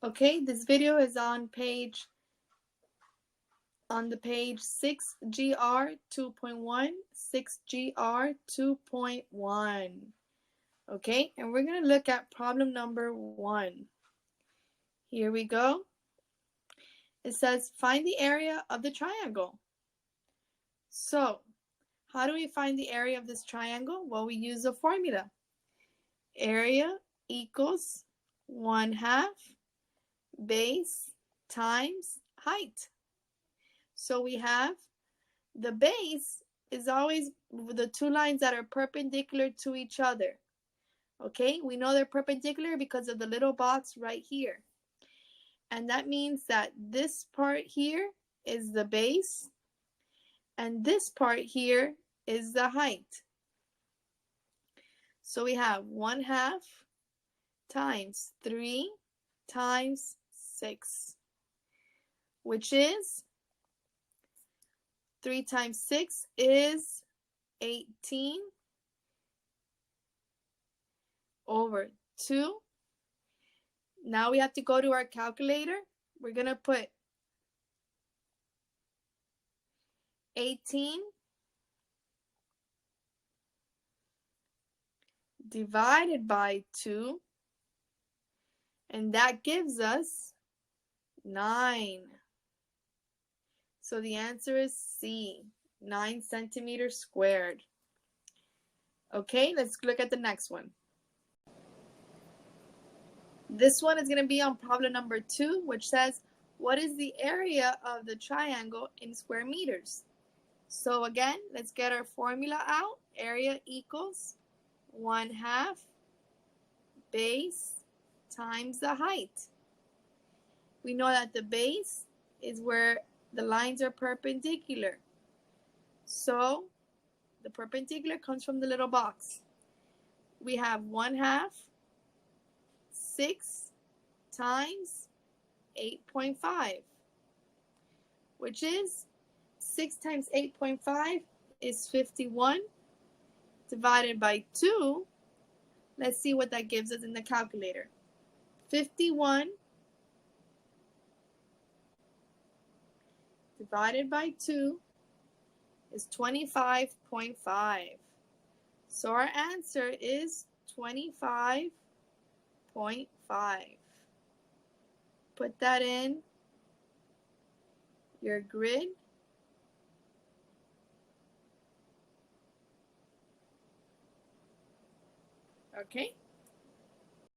Okay, this video is on the page 6GR 2.1, 6GR 2.1. Okay, and we're going to look at problem number 1. Here we go. It says, find the area of the triangle. So, how do we find the area of this triangle? Well, we use a formula. Area equals 1/2 base times height. So we have the base is always the two lines that are perpendicular to each other. Okay, we know they're perpendicular because of the little box right here. And that means that this part here is the base, and this part here is the height. So we have 1/2 times 3 times 6, which is 3 times 6 is 18 over 2. Now we have to go to our calculator. We're going to put 18 divided by 2, and that gives us 9. So the answer is C, 9 centimeters squared. Okay, let's look at the next one. This one is going to be on problem number 2, which says, what is the area of the triangle in square meters? So again, let's get our formula out. Area equals 1/2 base times the height. We know that the base is where the lines are perpendicular. So the perpendicular comes from the little box. We have 1/2 6 times 8.5, which is 6 times 8.5 is 51 divided by 2. Let's see what that gives us in the calculator. 51 divided by 2 is 25.5. So our answer is 25.5. Put that in your grid. Okay,